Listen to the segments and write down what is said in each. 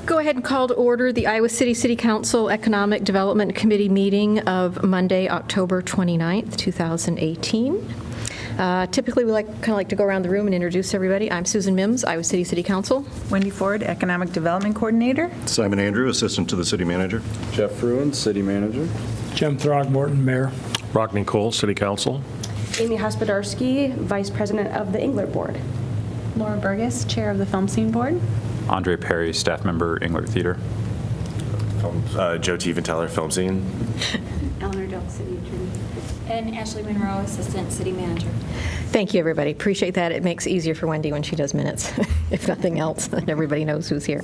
Go ahead and call to order the Iowa City Council Economic Development Committee meeting of Monday, October 29th, 2018. Typically, we kind of like to go around the room and introduce everybody. I'm Susan Mims, Iowa City Council. Wendy Ford, Economic Development Coordinator. Simon Andrew, Assistant to the City Manager. Jeff Fruin, City Manager. Jim Throgmorton, Mayor. Rockne Cole, City Council. Amy Hospodarski, Vice President of the Englert Board. Laura Burgess, Chair of the Film Scene Board. Andre Perry, Staff Member, Englert Theater. Joe Tiefenthaler, Film Scene. Eleanor Delk, City Attorney. And Ashley Monroe, Assistant City Manager. Thank you, everybody. Appreciate that. It makes it easier for Wendy when she does minutes, if nothing else, and everybody knows who's here.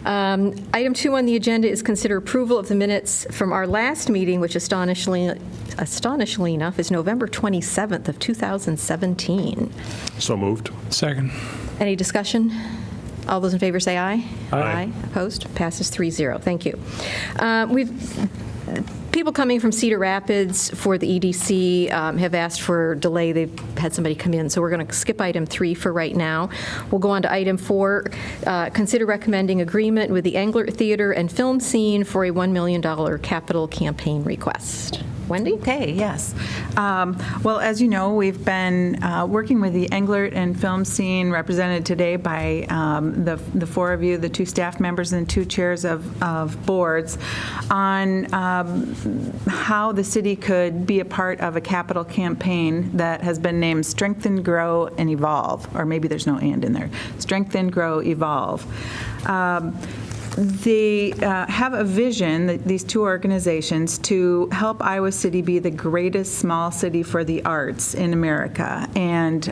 Item 2 on the agenda is consider approval of the minutes from our last meeting, which astonishingly enough is November 27th of 2017. So moved. Second. Any discussion? All those in favor say aye. Aye. Opposed? Passes 3-0. Thank you. People coming from Cedar Rapids for the EDC have asked for delay. They've had somebody come in, so we're going to skip item 3 for right now. We'll go on to item 4, consider recommending agreement with the Englert Theater and Film Scene for a $1 million capital campaign request. Wendy? Okay, yes. Well, as you know, we've been working with the Englert and Film Scene, represented today by the 4 of you, the 2 staff members and 2 chairs of boards, on how the city could be a part of a capital campaign that has been named Strengthen, Grow, and Evolve, or maybe there's no and in there. Strengthen, Grow, Evolve. They have a vision, these 2 organizations, to help Iowa City be the greatest small city for the arts in America. And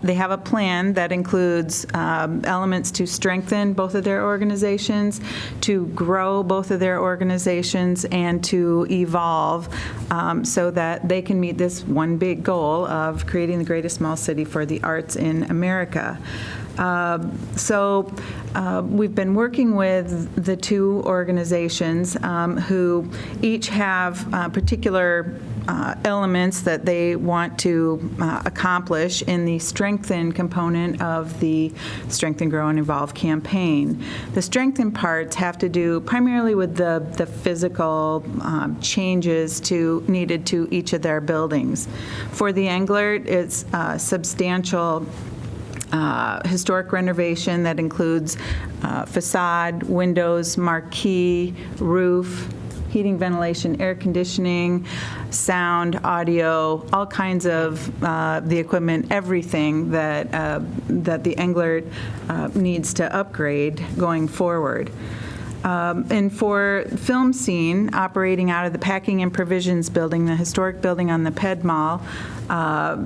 they have a plan that includes elements to strengthen both of their organizations, to grow both of their organizations, and to evolve so that they can meet this one big goal of creating the greatest small city for the arts in America. So we've been working with the 2 organizations who each have particular elements that they want to accomplish in the strengthen component of the Strengthen, Grow, and Evolve campaign. The strengthen parts have to do primarily with the physical changes needed to each of their buildings. For the Englert, it's substantial historic renovation that includes facade, windows, marquee, roof, heating, ventilation, air conditioning, sound, audio, all kinds of the equipment, everything that the Englert needs to upgrade going forward. And for Film Scene, operating out of the Packing and Provisions building, the historic building on the Ped Mall,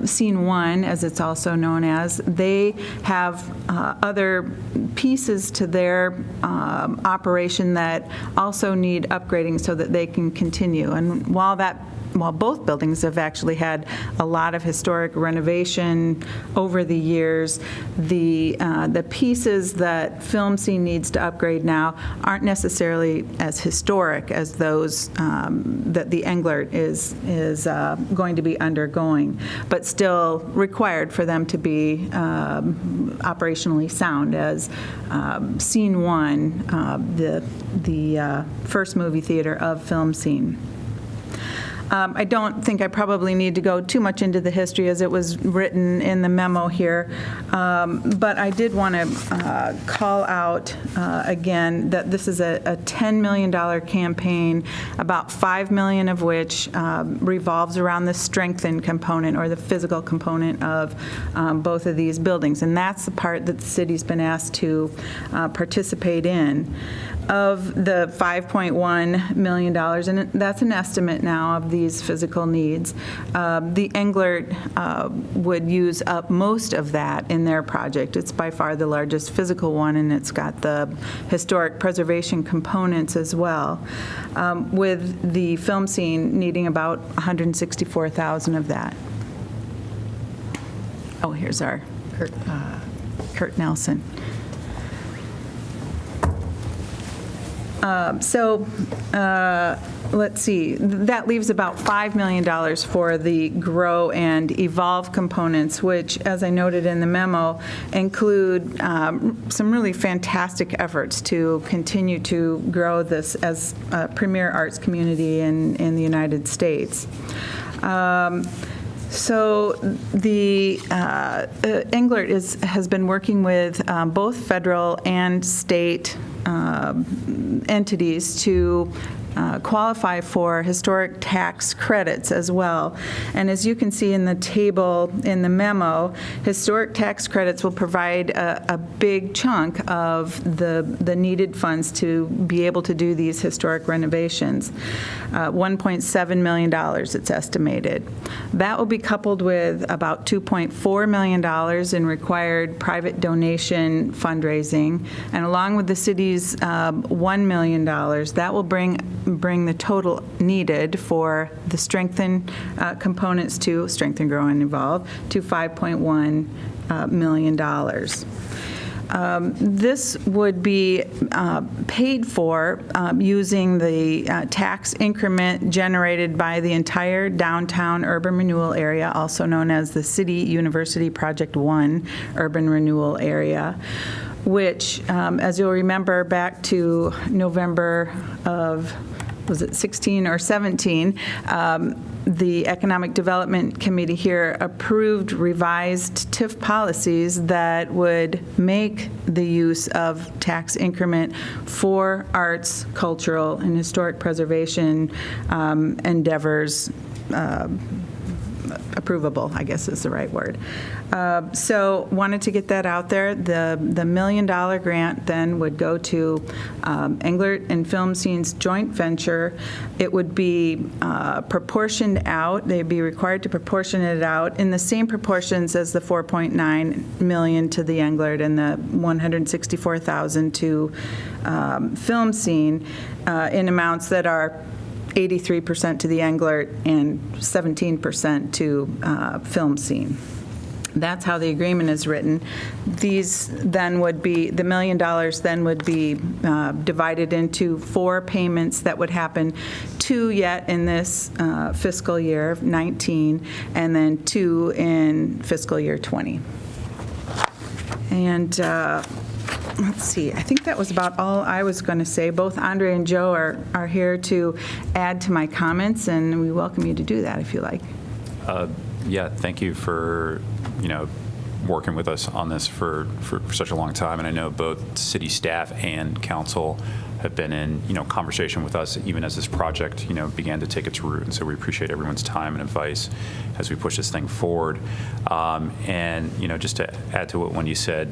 Scene 1, as it's also known as, they have other pieces to their operation that also need upgrading so that they can continue. And while both buildings have actually had a lot of historic renovation over the years, the pieces that Film Scene needs to upgrade now aren't necessarily as historic as those that the Englert is going to be undergoing, but still required for them to be operationally sound, as Scene 1, the first movie theater of Film Scene. I don't think I probably need to go too much into the history as it was written in the memo here, but I did want to call out again that this is a $10 million campaign, about $5 million of which revolves around the strengthen component, or the physical component of both of these buildings, and that's the part that the city's been asked to participate in. Of the $5.1 million, and that's an estimate now of these physical needs, the Englert would use up most of that in their project. It's by far the largest physical one, and it's got the historic preservation components as well, with the Film Scene needing about $164,000 of that. Oh, here's our Kurt Nelson. Let's see, that leaves about $5 million for the grow and evolve components, which, as I noted in the memo, include some really fantastic efforts to continue to grow this as a premier arts community in the United States. So the Englert has been working with both federal and state entities to qualify for historic tax credits as well. And as you can see in the table in the memo, historic tax credits will provide a big chunk of the needed funds to be able to do these historic renovations. $1.7 million, it's estimated. That will be coupled with about $2.4 million in required private donation fundraising, and along with the city's $1 million, that will bring the total needed for the strengthen components to strengthen, grow, and evolve to $5.1 million. This would be paid for using the tax increment generated by the entire downtown urban renewal area, also known as the City University Project 1 urban renewal area, which, as you'll remember, back to November of, was it 16 or 17, the Economic Development Committee here approved revised TIF policies that would make the use of tax increment for arts, cultural, and historic preservation endeavors approvable, I guess is the right word. So wanted to get that out there. The $1 million grant then would go to Englert and Film Scene's joint venture. It would be proportioned out. They'd be required to proportion it out in the same proportions as the $4.9 million to the Englert and the $164,000 to Film Scene in amounts that are 83% to the Englert and 17% to Film Scene. That's how the agreement is written. These then would be, the $1 million then would be divided into 4 payments that would happen, 2 yet in this fiscal year 19, and then 2 in fiscal year 20. And let's see, I think that was about all I was going to say. Both Andre and Joe are here to add to my comments, and we welcome you to do that if you like. Yeah, thank you for, working with us on this for such a long time. And I know both city staff and council have been in, conversation with us even as this project, began to take its root. And so we appreciate everyone's time and advice as we push this thing forward. And, just to add to what Wendy said,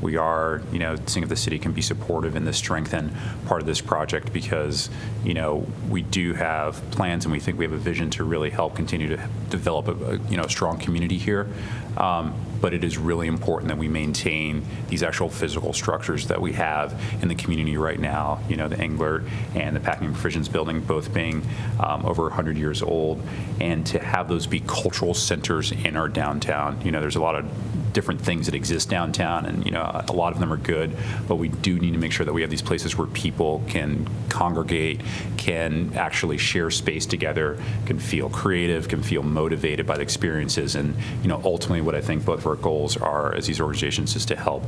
we are, seeing if the city can be supportive in the strengthen part of this project because, we do have plans and we think we have a vision to really help continue to develop a strong community here. But it is really important that we maintain these actual physical structures that we have in the community right now, the Englert and the Packing and Provisions building both being over 100 years old, and to have those be cultural centers in our downtown. There's a lot of different things that exist downtown, and a lot of them are good, but we do need to make sure that we have these places where people can congregate, can actually share space together, can feel creative, can feel motivated by the experiences. And ultimately what I think both of our goals are as these organizations is to help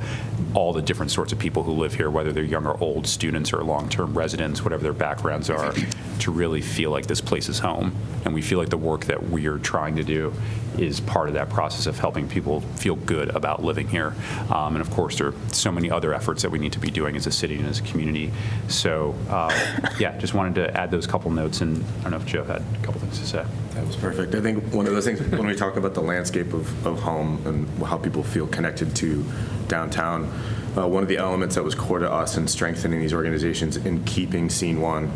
all the different sorts of people who live here, whether they're young or old, students or long-term residents, whatever their backgrounds are, to really feel like this place is home. And we feel like the work that we are trying to do is part of that process of helping people feel good about living here. And of course, there are so many other efforts that we need to be doing as a city and as a community. So yeah, just wanted to add those couple notes, and I don't know if Joe had a couple things to say. That was perfect. I think one of those things, when we talk about the landscape of home and how people feel connected to downtown, one of the elements that was core to us in strengthening these organizations in keeping Scene 1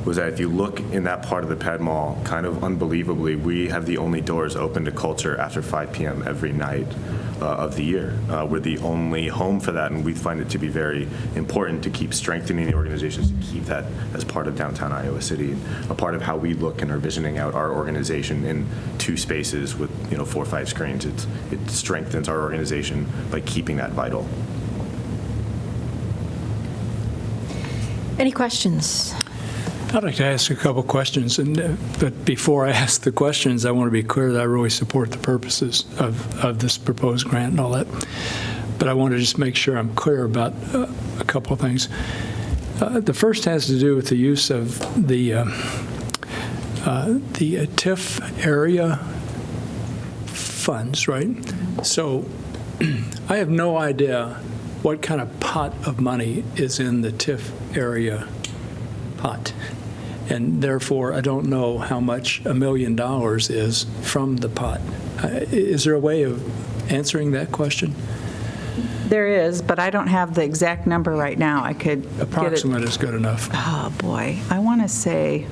was that if you look in that part of the Ped Mall, kind of unbelievably, we have the only doors open to culture after 5 p.m. every night of the year. We're the only home for that, and we find it to be very important to keep strengthening the organizations, to keep that as part of downtown Iowa City, a part of how we look and are visioning out our organization in 2 spaces with 4 or 5 screens. It strengthens our organization by keeping that vital. Any questions? I'd like to ask a couple questions, but before I ask the questions, I want to be clear that I really support the purposes of this proposed grant and all that. But I want to just make sure I'm clear about a couple of things. The first has to do with the use of the TIF area funds, right? So I have no idea what kind of pot of money is in the TIF area pot. And therefore, I don't know how much $1 million is from the pot. Is there a way of answering that question? There is, but I don't have the exact number right now. I could get it. Approximate is good enough. Oh, boy. I want to say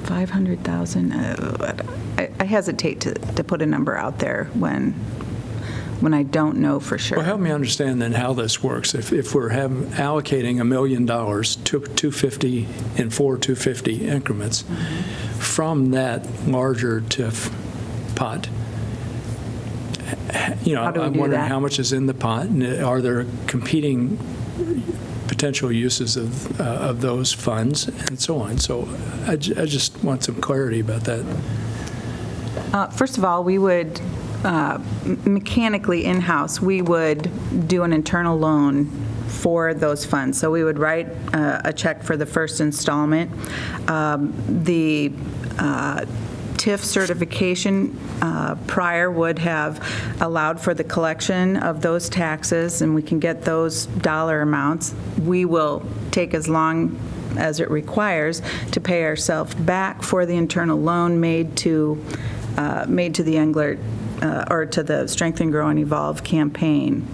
500,000. I hesitate to put a number out there when I don't know for sure. Well, help me understand then how this works. If we're allocating $1 million to 250 in 4 250 increments from that larger TIF pot, How do we I'm do wondering that? how much is in the pot, and are there competing potential uses of those funds, and so on. So I just want some clarity about that. First of all, we would mechanically in-house, we would do an internal loan for those funds. So we would write a check for the first installment. The TIF certification prior would have allowed for the collection of those taxes, and we can get those dollar amounts. We will take as long as it requires to pay ourselves back for the internal loan made to the Englert or to the Strengthen, Grow, and Evolve campaign.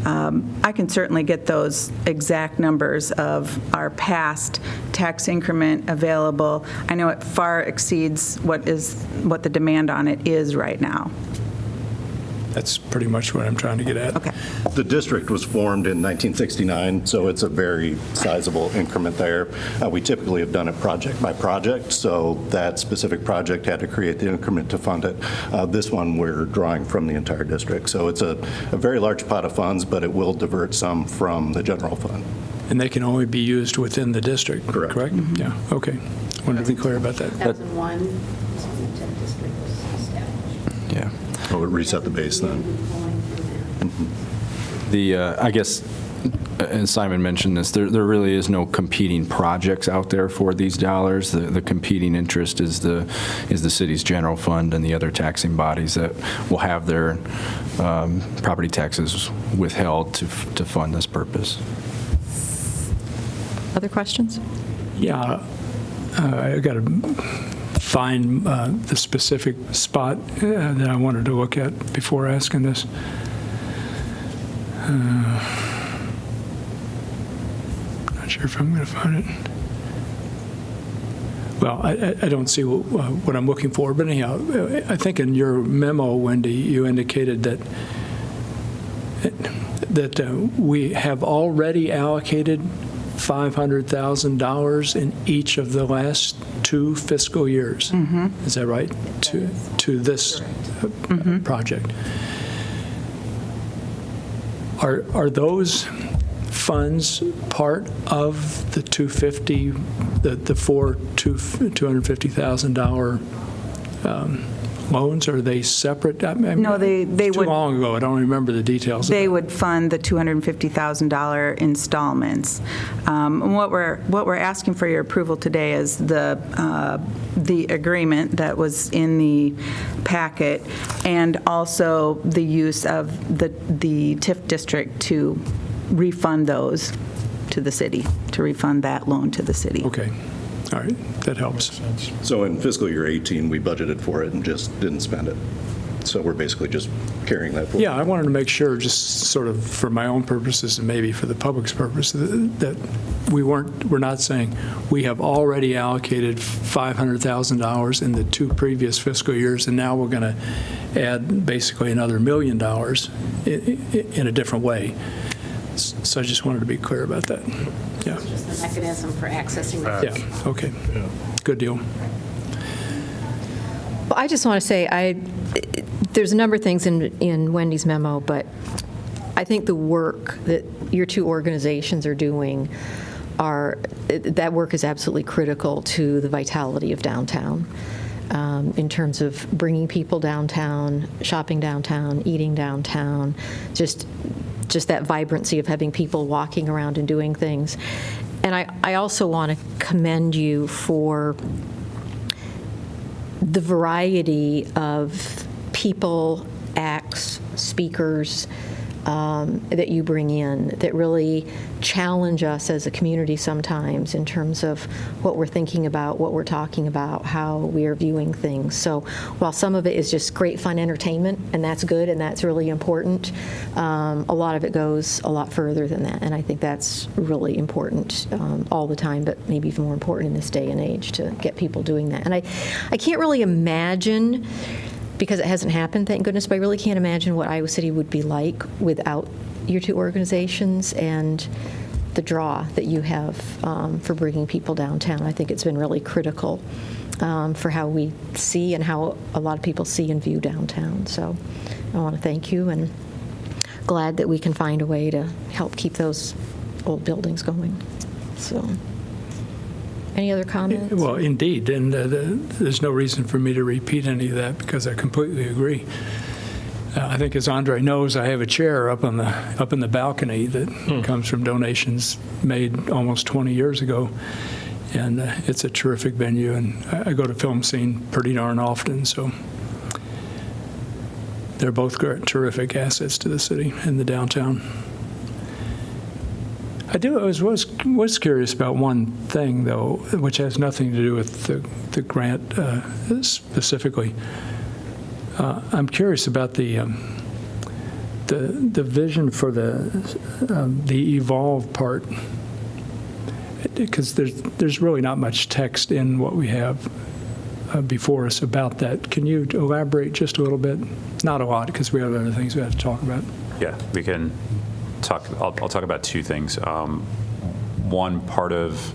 I can certainly get those exact numbers of our past tax increment available. I know it far exceeds what the demand on it is right now. That's pretty much what I'm trying to get at. Okay. The district was formed in 1969, so it's a very sizable increment there. We typically have done it project by project, so that specific project had to create the increment to fund it. This one, we're drawing from the entire district. So it's a very large pot of funds, but it will divert some from the general fund. And they can only be used within the district, Correct. Yeah, okay. Wanted to be clear about that. 2001 is when the TIF district was established. Yeah. It would reset the base then. I guess, and Simon mentioned this, there really is no competing projects out there for these dollars. The competing interest is the city's general fund and the other taxing bodies that will have their property taxes withheld to fund this purpose. Other questions? Yeah, I got to find the specific spot that I wanted to look at before asking this. Not sure if I'm going to find it. Well, I don't see what I'm looking for, but anyhow, I think in your memo, Wendy, you indicated that we have already allocated $500,000 in each of the last 2 fiscal years. Is that right? To this project. Are those funds part of the 250, the 4 $250,000 loans? Are they separate? No, they it's too would. long ago. I don't remember the details. They would fund the $250,000 installments. What we're asking for your approval today is the agreement that was in the packet, and also the use of the TIF district to refund those to the city, to refund that loan to the city. Okay. All right. That helps. So in fiscal year 18, we budgeted for it and just didn't spend it. So we're basically just carrying that forward. Yeah, I wanted to make sure, just sort of for my own purposes and maybe for the public's purpose, that we're not saying we have already allocated $500,000 in the 2 previous fiscal years, and now we're going to add basically another $1 million in a different way. So I just wanted to be clear about that. Yeah. Just the mechanism for accessing the Yeah. Okay. Good deal. Well, I just want to say, there's a number of things in Wendy's memo, but I think the work that your 2 organizations are doing that work is absolutely critical to the vitality of downtown. In terms of bringing people downtown, shopping downtown, eating downtown, just that vibrancy of having people walking around and doing things. And I also want to commend you for the variety of people, acts, speakers that you bring in that really challenge us as a community sometimes in terms of what we're thinking about, what we're talking about, how we are viewing things. So while some of it is just great fun entertainment, and that's good and that's really important, a lot of it goes a lot further than that. And I think that's really important all the time, but maybe even more important in this day and age to get people doing that. And I can't really imagine, because it hasn't happened, thank goodness, but I really can't imagine what Iowa City would be like without your two organizations and the draw that you have for bringing people downtown. I think it's been really critical for how we see and how a lot of people see and view downtown. So I want to thank you, and glad that we can find a way to help keep those old buildings going. So. Any other comments? Well, indeed, and there's no reason for me to repeat any of that because I completely agree. I think, as Andre knows, I have a chair up in the balcony that comes from donations made almost 20 years ago, and it's a terrific venue. And I go to Film Scene pretty darn often, so they're both terrific assets to the city and the downtown. I was curious about one thing, though, which has nothing to do with the grant specifically. I'm curious about the vision for the evolve part, because there's really not much text in what we have before us about that. Can you elaborate just a little bit? Not a lot, because we have other things we have to talk about. Yeah, we can. I'll talk about two things. One part of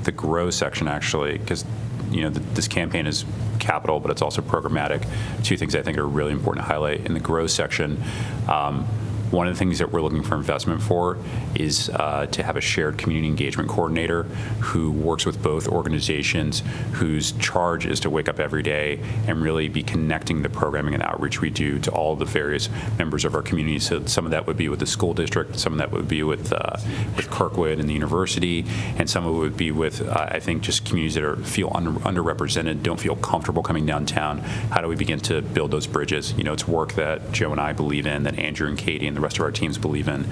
the grow section, actually, because this campaign is capital, but it's also programmatic. Two things I think are really important to highlight in the grow section. One of the things that we're looking for investment for is to have a shared community engagement coordinator who works with both organizations, whose charge is to wake up every day and really be connecting the programming and outreach we do to all the various members of our community. So some of that would be with the school district, some of that would be with Kirkwood and the university, and some of it would be with, I think, just communities that feel underrepresented, don't feel comfortable coming downtown. How do we begin to build those bridges? It's work that Joe and I believe in, that Andrew and Katie and the rest of our teams believe in,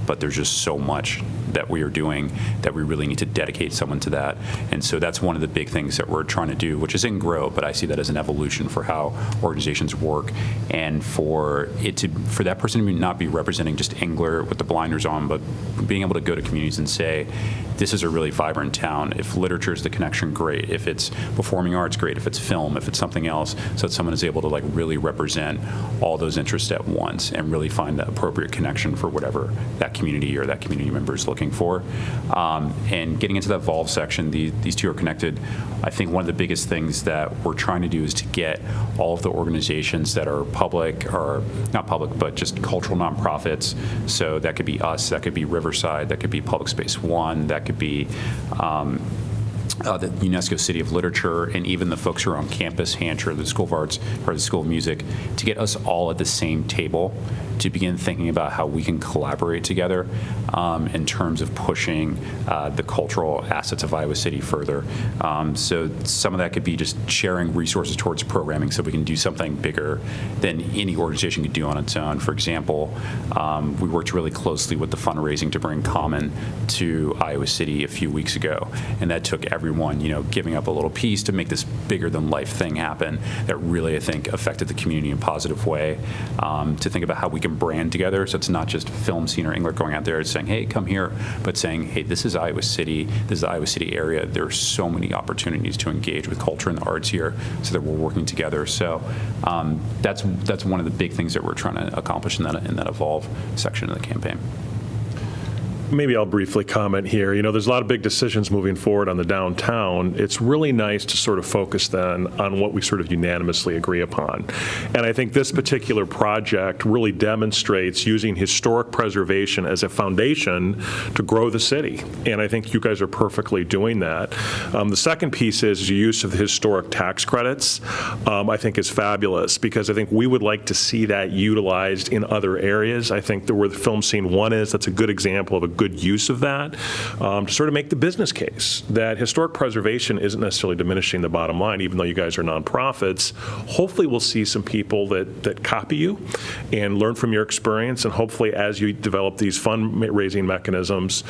but there's just so much that we are doing that we really need to dedicate someone to that. And so that's one of the big things that we're trying to do, which is in grow, but I see that as an evolution for how organizations work, and for that person to not be representing just Engler with the blinders on, but being able to go to communities and say, this is a really vibrant town. If literature is the connection, great. If it's performing arts, great. If it's film, if it's something else, so that someone is able to really represent all those interests at once and really find the appropriate connection for whatever that community or that community member is looking for. And getting into that Evolve section, these two are connected. I think one of the biggest things that we're trying to do is to get all of the organizations that are public, or not public, but just cultural nonprofits. So that could be us, that could be Riverside, that could be Public Space One, that could be the UNESCO City of Literature, and even the folks who are on campus, Hancher, the School of Arts, or the School of Music, to get us all at the same table to begin thinking about how we can collaborate together in terms of pushing the cultural assets of Iowa City further. So some of that could be just sharing resources towards programming so we can do something bigger than any organization could do on its own. For example, we worked really closely with the fundraising to bring Common to Iowa City a few weeks ago, and that took everyone, giving up a little piece to make this bigger than life thing happen that really, I think, affected the community in a positive way. To think about how we can brand together, so it's not just Film Scene or Engler going out there and saying, hey, come here, but saying, hey, this is Iowa City, this is the Iowa City area. There are so many opportunities to engage with culture and the arts here, so that we're working together. So that's one of the big things that we're trying to accomplish in that Evolve section of the campaign. Maybe I'll briefly comment here. You know, there's a lot of big decisions moving forward on the downtown. It's really nice to sort of focus then on what we sort of unanimously agree upon. And I think this particular project really demonstrates using historic preservation as a foundation to grow the city. And I think you guys are perfectly doing that. The second piece is the use of the historic tax credits, I think is fabulous, because I think we would like to see that utilized in other areas. I think that where the film scene 1 is, that's a good example of a good use of that, to sort of make the business case that historic preservation isn't necessarily diminishing the bottom line, even though you guys are nonprofits. Hopefully we'll see some people that copy you and learn from your experience, and hopefully as you develop these fundraising mechanisms,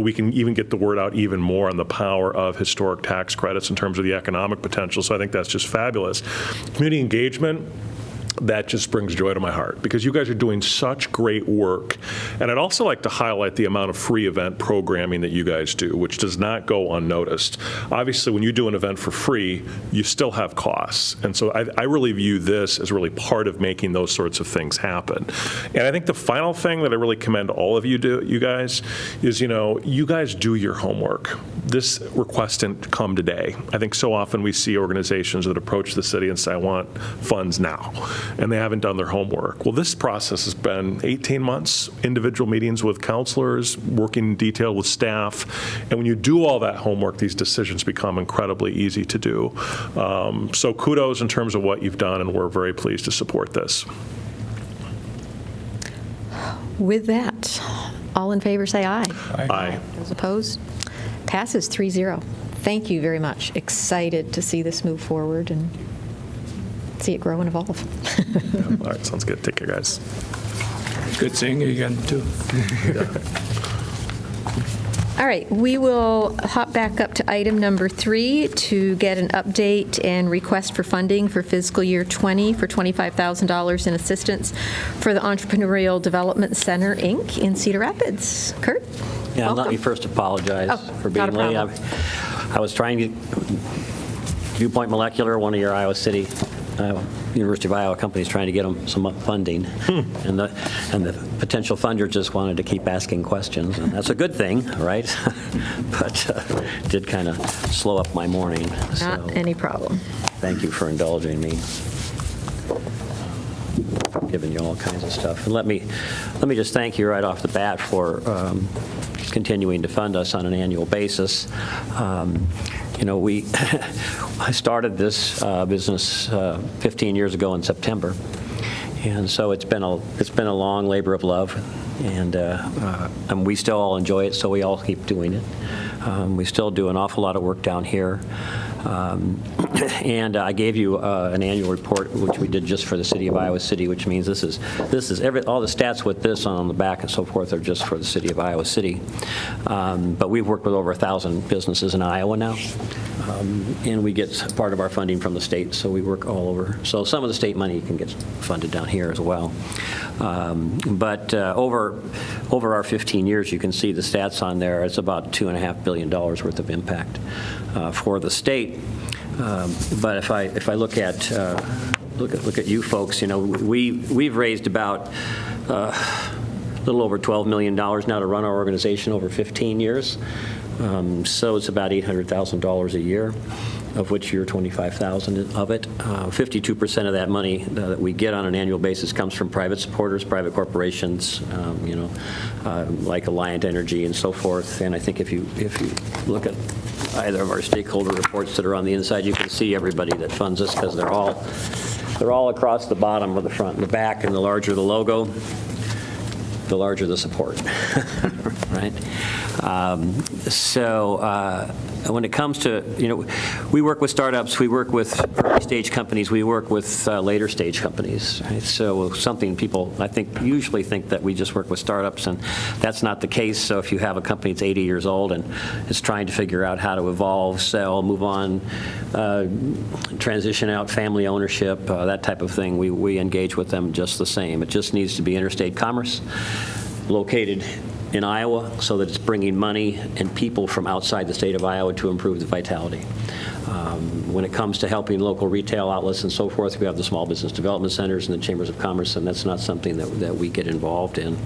we can even get the word out even more on the power of historic tax credits in terms of the economic potential. So I think that's just fabulous. Community engagement, that just brings joy to my heart, because you guys are doing such great work. And I'd also like to highlight the amount of free event programming that you guys do, which does not go unnoticed. Obviously, when you do an event for free, you still have costs. And so I really view this as really part of making those sorts of things happen. And I think the final thing that I really commend all of you guys is, you guys do your homework. This request didn't come today. I think so often we see organizations that approach the city and say, I want funds now, and they haven't done their homework. Well, this process has been 18 months, individual meetings with counselors, working in detail with staff, and when you do all that homework, these decisions become incredibly easy to do. So kudos in terms of what you've done, and we're very pleased to support this. With that, all in favor say aye. Aye. Those opposed? Passes 3-0. Thank you very much. Excited to see this move forward and see it grow and evolve. All right, sounds good. Take care, guys. Good seeing you again, too. All right, we will hop back up to item number 3 to get an update and request for funding for fiscal year 20 for $25,000 in assistance for the Entrepreneurial Development Center, Inc. in Cedar Rapids. Kurt? Yeah, welcome. let me first apologize for not being a late. problem. I was trying to, Viewpoint Molecular, one of your Iowa City, University of Iowa companies, trying to get them some funding. And the potential funder just wanted to keep asking questions. And that's a good thing, right? But it did kind of slow up my morning. Not any problem. Thank you for indulging me. Giving you all kinds of stuff. And let me just thank you right off the bat for continuing to fund us on an annual basis. I started this business 15 years ago in September, and so it's been a long labor of love, and we still all enjoy it, so we all keep doing it. We still do an awful lot of work down here. And I gave you an annual report, which we did just for the city of Iowa City, which means all the stats with this on the back and so forth are just for the city of Iowa City. But we've worked with over 1,000 businesses in Iowa now, and we get part of our funding from the state, so we work all over. So some of the state money can get funded down here as well. But over our 15 years, you can see the stats on there. It's about $2.5 billion worth of impact for the state. But if I look at you folks, we've raised about a little over $12 million now to run our organization over 15 years. So it's about $800,000 a year, of which you're $25,000 of it. 52% of that money that we get on an annual basis comes from private supporters, private corporations, like Alliant Energy and so forth. And I think if you look at either of our stakeholder reports that are on the inside, you can see everybody that funds us, because they're all across the bottom of the front and the back, and the larger the logo, the larger the support, right? When it comes to, we work with startups, we work with early stage companies, we work with later stage companies, right? So something people, I think, usually think that we just work with startups, and that's not the case. So if you have a company that's 80 years old and is trying to figure out how to evolve, sell, move on, transition out, family ownership, that type of thing, we engage with them just the same. It just needs to be interstate commerce, located in Iowa so that it's bringing money and people from outside the state of Iowa to improve the vitality. When it comes to helping local retail outlets and so forth, we have the small business development centers and the chambers of commerce, and that's not something that we get involved in.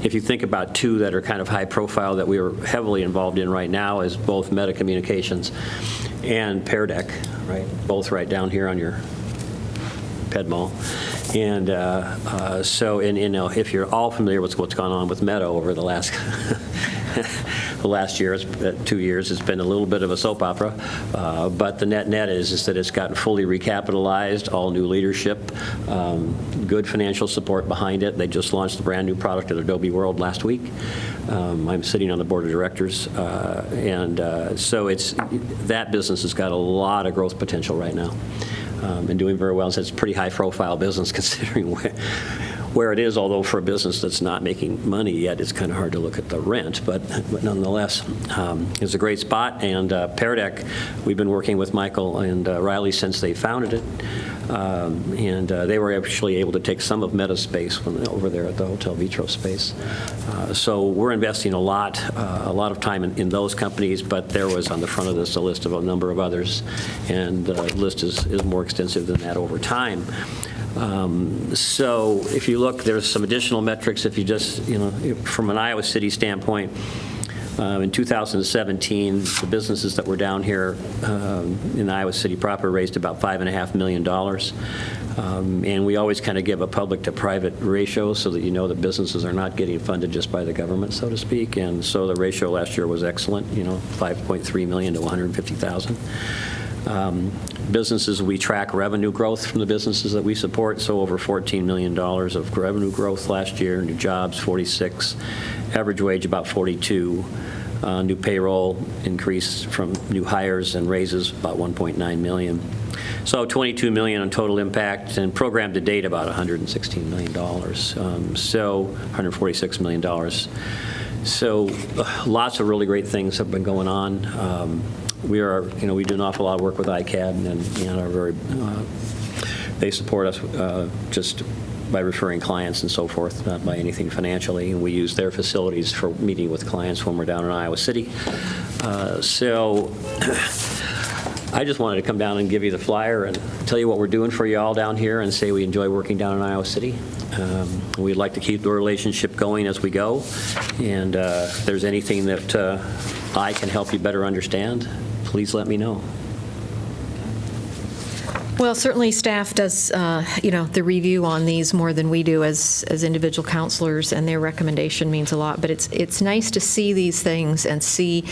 If you think about two that are kind of high profile that we are heavily involved in right now is both Meta Communications and Pear Deck, right? Both right down here on your Pedmal. And so, if you're all familiar with what's gone on with Meta over the last the last year, 2 years, it's been a little bit of a soap opera. But the net is that it's gotten fully recapitalized, all new leadership, good financial support behind it. They just launched a brand new product at Adobe World last week. I'm sitting on the board of directors, so that business has got a lot of growth potential right now. And doing very well. So it's a pretty high-profile business considering where it is, although for a business that's not making money yet, it's kind of hard to look at the rent. But nonetheless, it's a great spot. And Pear Deck, we've been working with Michael and Riley since they founded it. They were actually able to take some of Meta's space over there at the Hotel Vitro space. So we're investing a lot of time in those companies, but there was on the front of this a list of a number of others, and the list is more extensive than that over time. So if you look, there's some additional metrics. If you just, from an Iowa City standpoint, in 2017, the businesses that were down here in Iowa City proper raised about $5.5 million. And we always kind of give a public to private ratio so that you know that businesses are not getting funded just by the government, so to speak. And so the ratio last year was excellent, $5.3 million to $150,000. Businesses, we track revenue growth from the businesses that we support, so over $14 million of revenue growth last year, new jobs 46, average wage about 42, new payroll increase from new hires and raises about 1.9 million. So 22 million on total impact, and program to date about $116 million, so $146 million. So lots of really great things have been going on. We do an awful lot of work with ICAD, and are very, they support us just by referring clients and so forth, not by anything financially. And we use their facilities for meeting with clients when we're down in Iowa City. So I just wanted to come down and give you the flyer and tell you what we're doing for you all down here and say we enjoy working down in Iowa City. We'd like to keep the relationship going as we go. And if there's anything that I can help you better understand, please let me know. Well, certainly staff does, the review on these more than we do as individual counselors, and their recommendation means a lot. But it's nice to see these things and see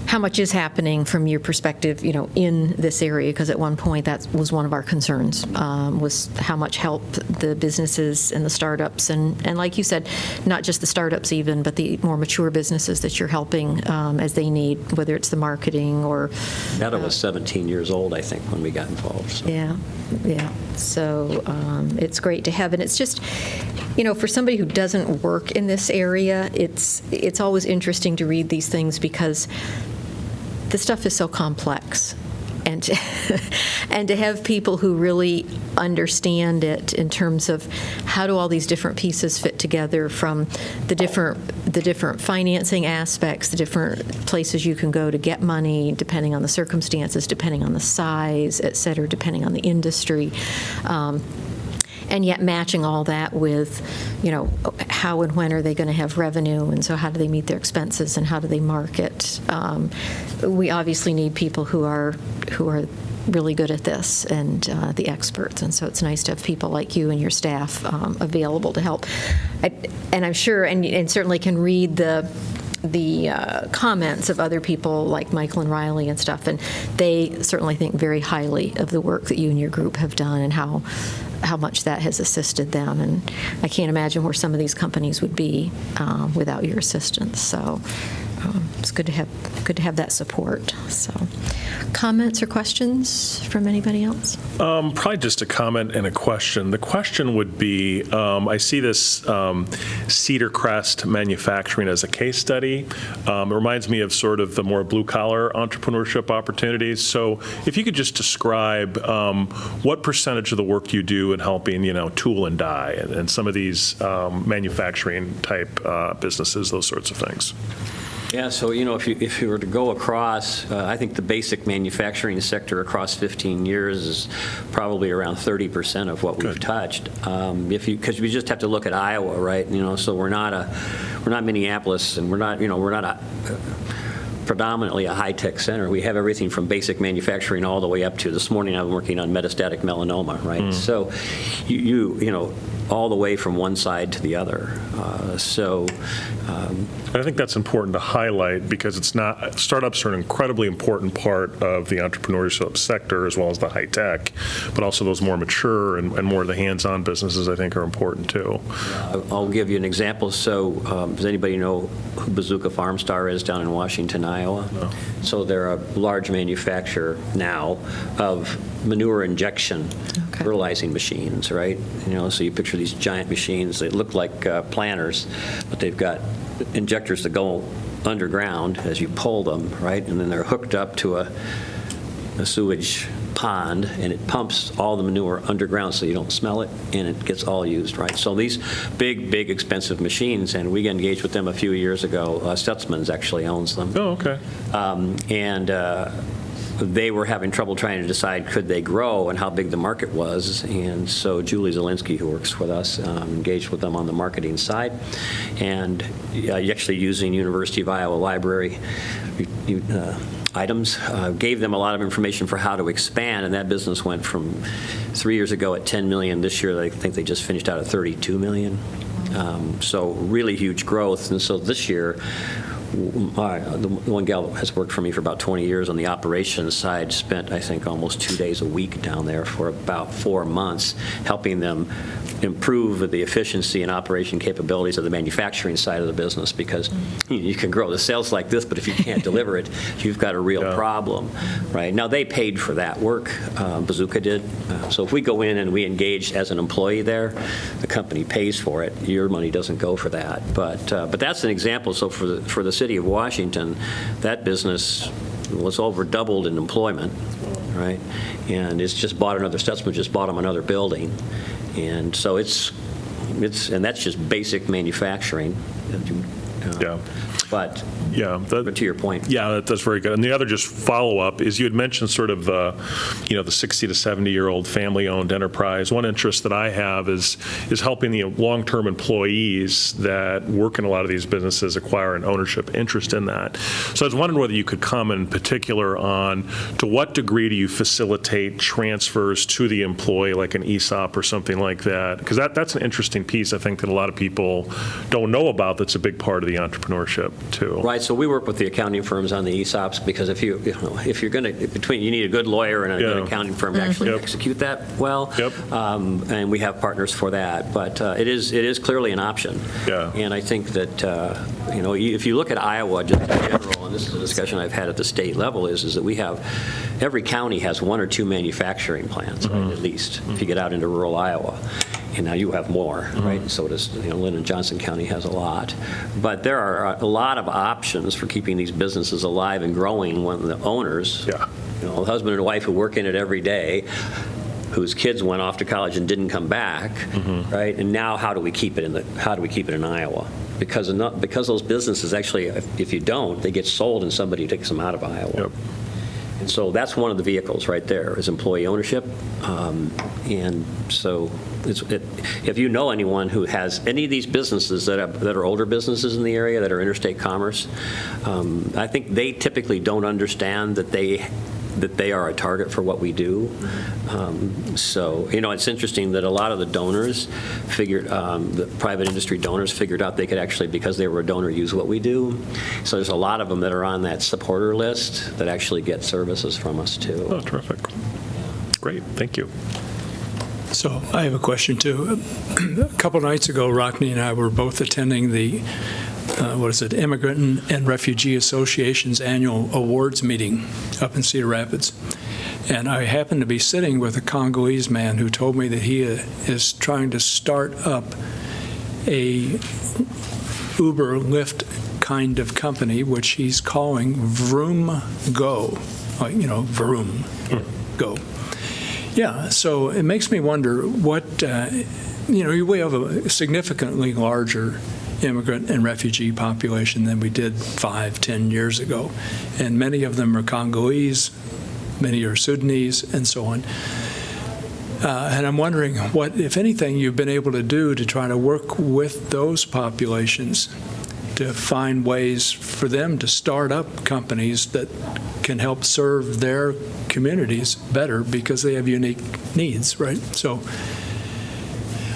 how much is happening from your perspective, in this area, because at one point that was one of our concerns, was how much help the businesses and the startups, and like you said, not just the startups even, but the more mature businesses that you're helping as they need, whether it's the marketing or... Meta was 17 years old, I think, when we got involved. So. Yeah. So it's great to have, and it's just, for somebody who doesn't work in this area, it's always interesting to read these things because the stuff is so complex, and to have people who really understand it in terms of how do all these different pieces fit together, from the different financing aspects, the different places you can go to get money, depending on the circumstances, depending on the size, et cetera, depending on the industry. And yet matching all that with, how and when are they going to have revenue, and so how do they meet their expenses, and how do they market? We obviously need people who are really good at this, and the experts, and so it's nice to have people like you and your staff available to help. And I'm sure, and certainly can read the comments of other people like Michael and Riley and stuff, and they certainly think very highly of the work that you and your group have done and how much that has assisted them. And I can't imagine where some of these companies would be without your assistance. So it's good to have that support. So, comments or questions from anybody else? Probably just a comment and a question. The question would be, I see this Cedar Crest manufacturing as a case study. It reminds me of sort of the more blue-collar entrepreneurship opportunities. So if you could just describe what percentage of the work you do in helping, tool and die and some of these manufacturing type businesses, those sorts of things. Yeah, so, if you were to go across, I think the basic manufacturing sector across 15 years is probably around 30% of what we've touched. Because we just have to look at Iowa, right? So we're not Minneapolis, and we're not predominantly a high-tech center. We have everything from basic manufacturing all the way up to, this morning I'm working on metastatic melanoma, right? So you all the way from one side to the other. I think that's important to highlight because startups are an incredibly important part of the entrepreneurship sector as well as the high tech, but also those more mature and more of the hands-on businesses I think are important too. I'll give you an example. So does anybody know who Bazooka Farm Star is down in Washington, Iowa? No. So they're a large manufacturer now of manure injection fertilizing machines, right? So you picture these giant machines. They look like planters, but they've got injectors that go underground as you pull them, right? And then they're hooked up to a sewage pond, and it pumps all the manure underground so you don't smell it, and it gets all used, right? So these big, expensive machines, and we engaged with them a few years ago. Stutzman's actually owns them. Oh, okay. They were having trouble trying to decide could they grow and how big the market was, and so Julie Zielinski, who works with us, engaged with them on the marketing side, and actually using University of Iowa Library items, gave them a lot of information for how to expand, and that business went from 3 years ago at $10 million. This year, I think they just finished out at $32 million. So really huge growth, and so this year, the one gal that has worked for me for about 20 years on the operations side spent, I think, almost 2 days a week down there for about 4 months, helping them improve the efficiency and operation capabilities of the manufacturing side of the business, because you can grow the sales like this, but if you can't deliver it, you've got a real problem, right? Now, they paid for that work, Bazooka did. So if we go in and we engage as an employee there, the company pays for it. Your money doesn't go for that. But that's an example. So for the city of Washington, that business was over doubled in employment, right? And it's just bought another, Stutzman just bought them another building. And so and that's just basic manufacturing. Yeah. But to your point. Yeah, that's very good. And the other just follow-up is you had mentioned sort of the 60 to 70-year-old family-owned enterprise. One interest that I have is helping the long-term employees that work in a lot of these businesses acquire an ownership interest in that. So I was wondering whether you could comment in particular on to what degree do you facilitate transfers to the employee, like an ESOP or something like that? Because that's an interesting piece, I think, that a lot of people don't know about that's a big part of the entrepreneurship too. Right, so we work with the accounting firms on the ESOPs because if you're going to, you need a good lawyer and a good accounting firm to actually execute that well. And we have partners for that, but it is clearly an option. And I think that if you look at Iowa just in general, and this is a discussion I've had at the state level, is that we have every county has 1 or 2 manufacturing plants, right, at least if you get out into rural Iowa. And now you have more, right? So does, Lynn and Johnson County has a lot. But there are a lot of options for keeping these businesses alive and growing when the owners, the husband and wife who work in it every day, whose kids went off to college and didn't come back, right? And now how do we keep it in Iowa? Because those businesses actually, if you don't, they get sold and somebody takes them out of Iowa. And so that's one of the vehicles right there is employee ownership. And so if you know anyone who has any of these businesses that are older businesses in the area that are interstate commerce, I think they typically don't understand that they are a target for what we do. So, it's interesting that a lot of the donors the private industry donors figured out they could actually, because they were a donor, use what we do. So there's a lot of them that are on that supporter list that actually get services from us too. Oh, terrific. Great, thank you. So I have a question too. A couple nights ago, Rockne and I were both attending the Immigrant and Refugee Association's annual awards meeting up in Cedar Rapids. And I happened to be sitting with a Congolese man who told me that he is trying to start up a Uber, Lyft kind of company, which he's calling Vroom Go, Vroom Go. Yeah, so it makes me wonder what, we have a significantly larger immigrant and refugee population than we did 5-10 years ago. And many of them are Congolese, many are Sudanese, and so on. And I'm wondering what, if anything, you've been able to do to try to work with those populations to find ways for them to start up companies that can help serve their communities better because they have unique needs, right? So,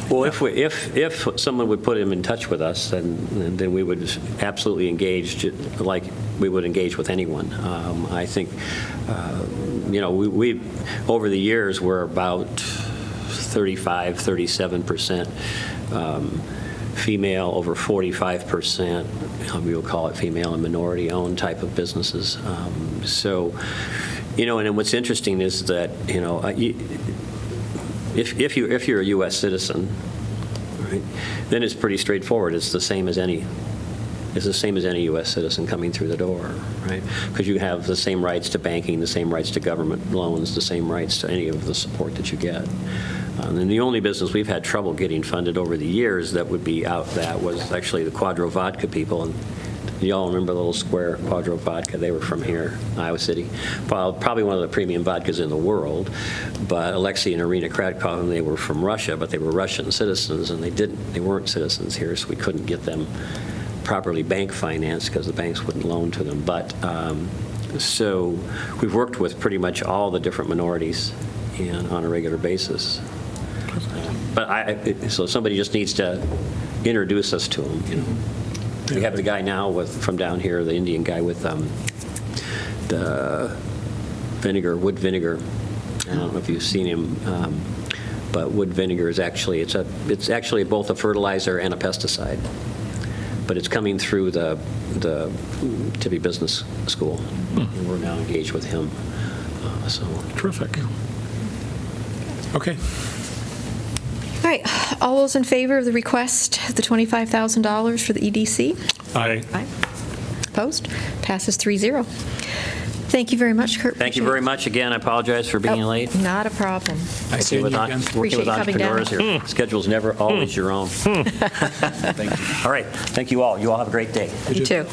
well, if someone would put him in touch with us, then we would absolutely engage, like we would engage with anyone. I think, we over the years we're about 35-37% female, over 45%, we will call it female and minority-owned type of businesses. And what's interesting is that, if you're a U.S. citizen, right, then it's pretty straightforward. It's the same as any U.S. citizen coming through the door, right? Because you have the same rights to banking, the same rights to government loans, the same rights to any of the support that you get. And the only business we've had trouble getting funded over the years that would be out that was actually the Quadro Vodka people. And you all remember Little Square Quadro Vodka? They were from here, Iowa City. Probably one of the premium vodkas in the world. But Alexei and Irina Kratkov, they were from Russia, but they were Russian citizens, and they weren't citizens here, so we couldn't get them properly bank financed because the banks wouldn't loan to them. But so we've worked with pretty much all the different minorities on a regular basis. But so somebody just needs to introduce us to them. We have the guy now from down here, the Indian guy with the wood vinegar. I don't know if you've seen him, but wood vinegar is actually it's actually both a fertilizer and a pesticide. But it's coming through the Tippy Business School. And we're now engaged with him. Terrific. okay. All right, all those in favor of the request, the $25,000 for the EDC? Aye. Aye. Opposed? Passes 3-0. Thank you very much, Kurt. Thank you very much again. I apologize for being late. Not a problem. I see you again. Working with entrepreneurs here. Schedule's never always your own. Thank you. All right. Thank you all. You all have a great day. You too.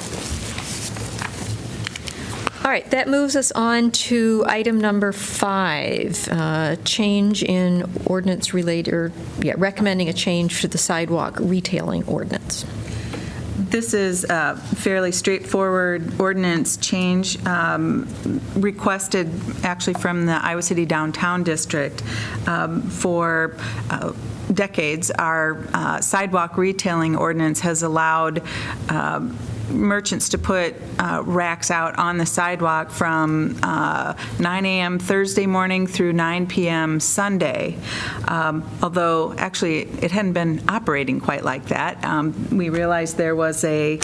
All right, that moves us on to item number 5, change in ordinance recommending a change to the sidewalk retailing ordinance. This is a fairly straightforward ordinance change requested actually from the Iowa City Downtown District. For decades, our sidewalk retailing ordinance has allowed merchants to put racks out on the sidewalk from 9 a.m. Thursday morning through 9 p.m. Sunday. Although actually it hadn't been operating quite like that. We realized there was a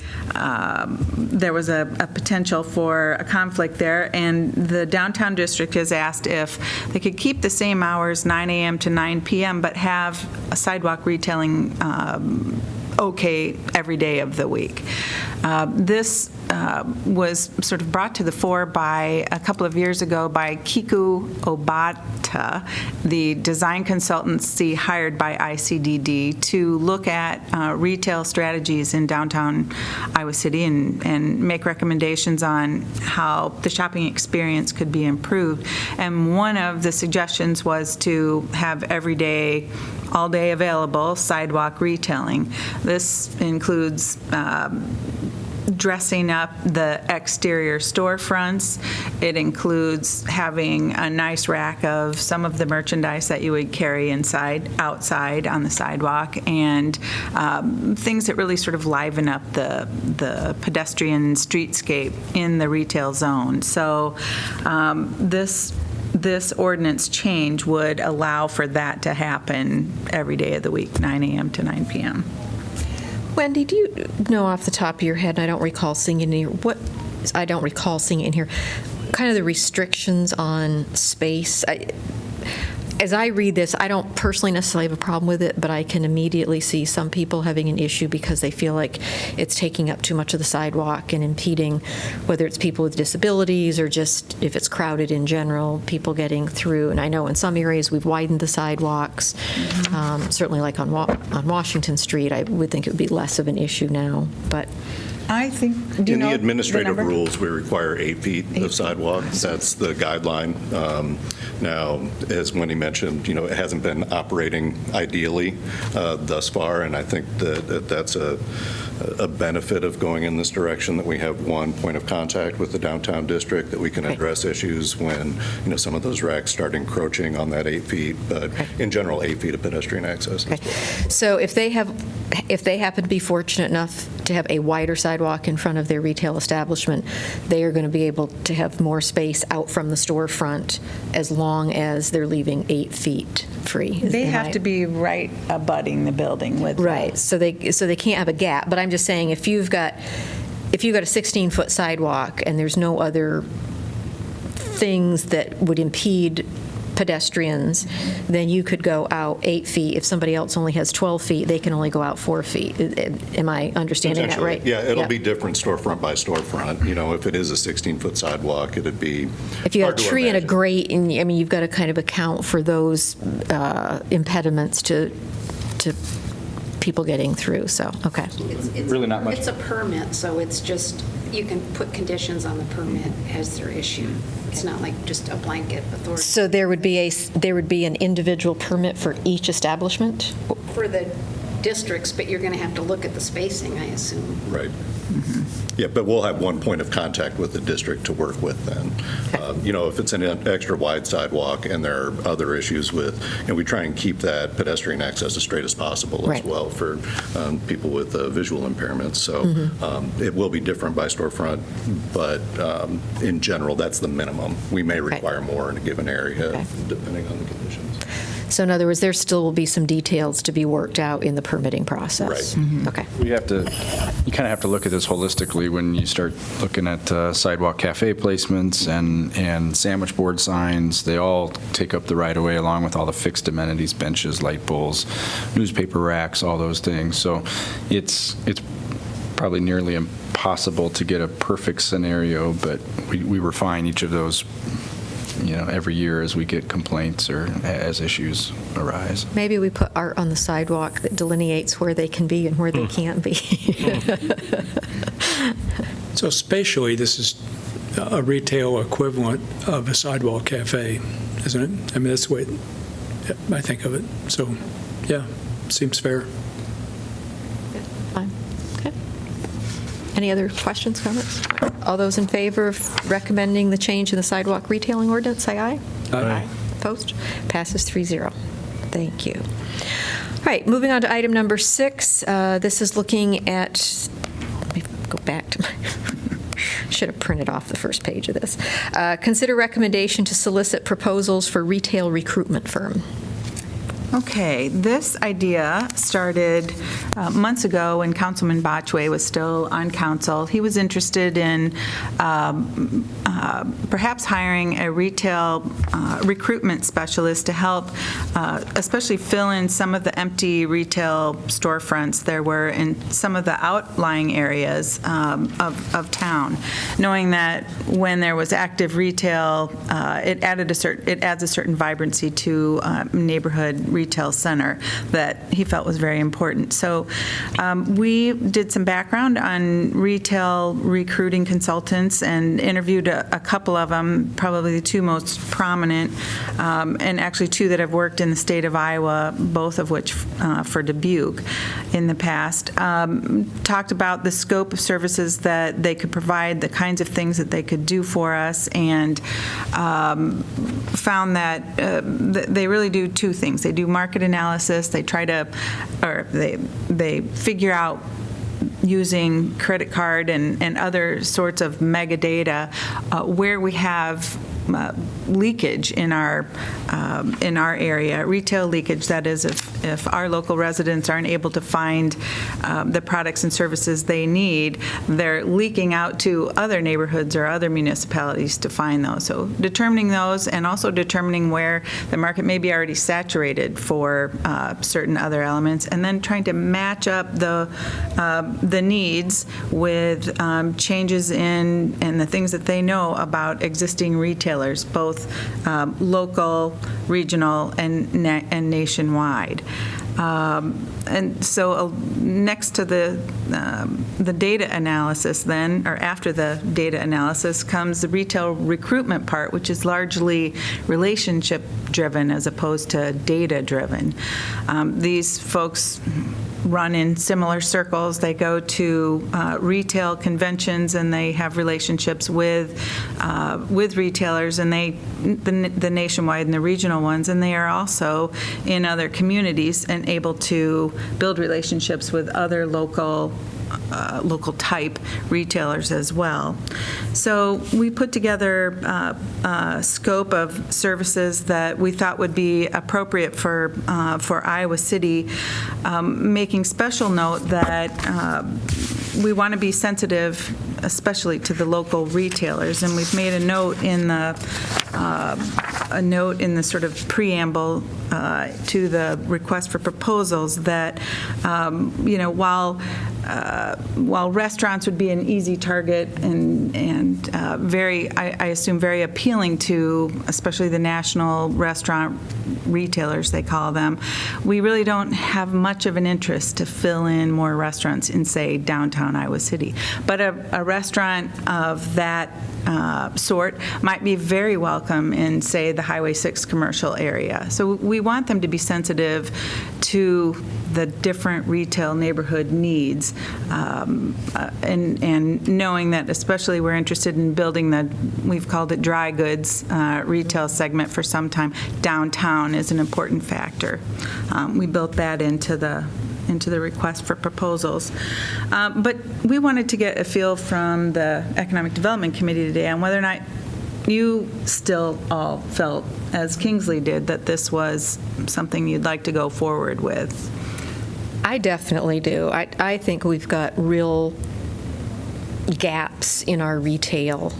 potential for a conflict there, and the downtown district has asked if they could keep the same hours, 9 a.m. to 9 p.m., but have a sidewalk retailing okay every day of the week. This was sort of brought to the fore by a couple of years ago by Kiku Obata, the design consultancy hired by ICDD to look at retail strategies in downtown Iowa City and make recommendations on how the shopping experience could be improved. And one of the suggestions was to have every day, all day available sidewalk retailing. This includes dressing up the exterior storefronts. It includes having a nice rack of some of the merchandise that you would carry outside on the sidewalk, and things that really sort of liven up the pedestrian streetscape in the retail zone. So this ordinance change would allow for that to happen every day of the week, 9 a.m. to 9 p.m. Wendy, do you know off the top of your head, and I don't recall seeing it in here, kind of the restrictions on space? As I read this, I don't personally necessarily have a problem with it, but I can immediately see some people having an issue because they feel like it's taking up too much of the sidewalk and impeding, whether it's people with disabilities or just if it's crowded in general, people getting through. And I know in some areas we've widened the sidewalks. Certainly like on Washington Street, I would think it would be less of an issue now, but. I think, do you In know the administrative number? rules, we require 8 feet of sidewalk. That's the guideline. Now, as Wendy mentioned, it hasn't been operating ideally thus far, and I think that that's a benefit of going in this direction, that we have one point of contact with the downtown district, that we can address issues when, some of those racks start encroaching on that 8 feet, but in general, 8 feet of pedestrian access. Okay. So if they happen to be fortunate enough to have a wider sidewalk in front of their retail establishment, they are going to be able to have more space out from the storefront as long as they're leaving 8 feet free. They have to be right abutting the building with. Right, so they can't have a gap, but I'm just saying, if you've got a 16-foot sidewalk and there's no other things that would impede pedestrians, then you could go out 8 feet. If somebody else only has 12 feet, they can only go out 4 feet. Am I understanding that right? Yeah, it'll be different storefront by storefront. If it is a 16-foot sidewalk, it'd be If you got hard a to tree and a imagine. grate, and you've got to kind of account for those impediments to people getting through, so, okay. It's Really not much. It's a permit, so it's just, you can put conditions on the permit as they're issued. It's not like just a blanket authority. So there would be an individual permit for each establishment? For the districts, but you're going to have to look at the spacing, I assume. Right. Yeah, but we'll have one point of contact with the district to work with then. If it's an extra wide sidewalk and there are other issues with, we try and keep that pedestrian access as straight as possible Right. as well for people with visual impairments. So it will be different by storefront, but in general, that's the minimum. We may require more in a given area, depending on the conditions. So in other words, there still will be some details to be worked out in the permitting process? Right. Okay. You kind of have to look at this holistically when you start looking at sidewalk cafe placements and sandwich board signs. They all take up the right of way along with all the fixed amenities, benches, light poles, newspaper racks, all those things. So it's probably nearly impossible to get a perfect scenario, but we refine each of those every year as we get complaints or as issues arise. Maybe we put art on the sidewalk that delineates where they can be and where they can't be. So spatially, this is a retail equivalent of a sidewalk cafe, isn't it? I mean, that's the way I think of it. So, yeah, seems fair. Fine. Okay. Any other questions, comments? All those in favor of recommending the change in the sidewalk retailing ordinance, say aye. Aye. Opposed? Passes 3-0. Thank you. All right, moving on to item number 6. This is looking at, let me go back to my, should have printed off the first page of this. Consider recommendation to solicit proposals for retail recruitment firm. Okay, this idea started months ago when Councilman Botchway was still on council. He was interested in perhaps hiring a retail recruitment specialist to help especially fill in some of the empty retail storefronts there were in some of the outlying areas of town, knowing that when there was active retail, it adds a certain vibrancy to neighborhood retail center that he felt was very important. So we did some background on retail recruiting consultants and interviewed a couple of them, probably the two most prominent, and actually two that have worked in the state of Iowa, both of which for Dubuque in the past. Talked about the scope of services that they could provide, the kinds of things that they could do for us, and found that they really do two things. They do market analysis. They try to, or they figure out using credit card and other sorts of mega data where we have leakage in our area, retail leakage. That is, if our local residents aren't able to find the products and services they need, they're leaking out to other neighborhoods or other municipalities to find those. So determining those, and also determining where the market may be already saturated for certain other elements, and then trying to match up the needs with changes in and the things that they know about existing retailers, both local, regional, and nationwide. And so next to the data analysis then, or after the data analysis, comes the retail recruitment part, which is largely relationship-driven as opposed to data-driven. These folks run in similar circles. They go to retail conventions and they have relationships with retailers, and the nationwide and the regional ones, and they are also in other communities and able to build relationships with other local type retailers as well. So we put together a scope of services that we thought would be appropriate for Iowa City, making special note that we want to be sensitive, especially to the local retailers, and we've made a note in the sort of preamble to the request for proposals that while restaurants would be an easy target and I assume very appealing to especially the national restaurant retailers, they call them, we really don't have much of an interest to fill in more restaurants in, say, downtown Iowa City. But a restaurant of that sort might be very welcome in, say, the Highway 6 commercial area. So we want them to be sensitive to the different retail neighborhood needs, and knowing that especially we're interested in building we've called it dry goods retail segment for some time. Downtown is an important factor. We built that into the request for proposals. But we wanted to get a feel from the Economic Development Committee today on whether or not you still all felt, as Kingsley did, that this was something you'd like to go forward with. I definitely do. I think we've got real gaps in our retail,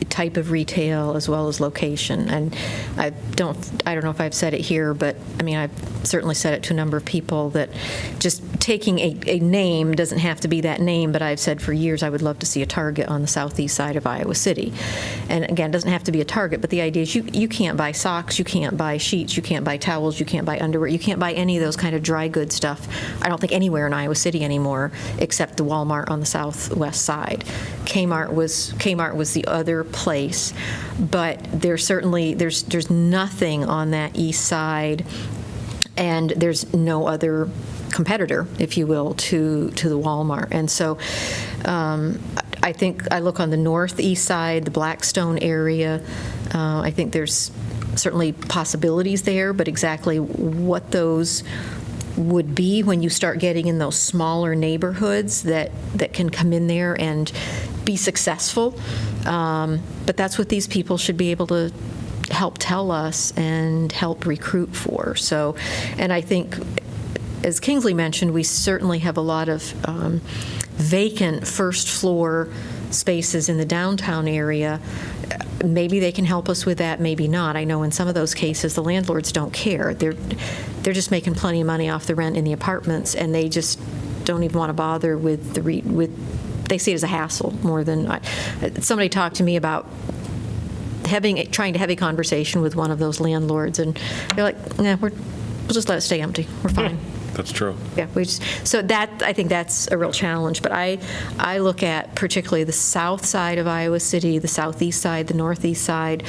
type of retail as well as location. And I don't know if I've said it here, but I mean, I've certainly said it to a number of people that just taking a name doesn't have to be that name, but I've said for years I would love to see a Target on the southeast side of Iowa City. And again, it doesn't have to be a Target, but the idea is you can't buy socks, you can't buy sheets, you can't buy towels, you can't buy underwear, you can't buy any of those kind of dry goods stuff, I don't think anywhere in Iowa City anymore, except the Walmart on the southwest side. Kmart was the other place, but there's nothing on that east side, and there's no other competitor, if you will, to the Walmart. And so I think I look on the northeast side, the Blackstone area, I think there's certainly possibilities there, but exactly what those would be when you start getting in those smaller neighborhoods that can come in there and be successful. But that's what these people should be able to help tell us and help recruit for. So, and I think, as Kingsley mentioned, we certainly have a lot of vacant first floor spaces in the downtown area. Maybe they can help us with that, maybe not. I know in some of those cases, the landlords don't care. They're just making plenty of money off the rent in the apartments, and they just don't even want to bother with they see it as a hassle more than somebody talked to me about trying to have a conversation with one of those landlords, and they're like, nah, we'll just let it stay empty. We're fine. That's true. Yeah, so that, I think that's a real challenge. But I look at particularly the south side of Iowa City, the southeast side, the northeast side,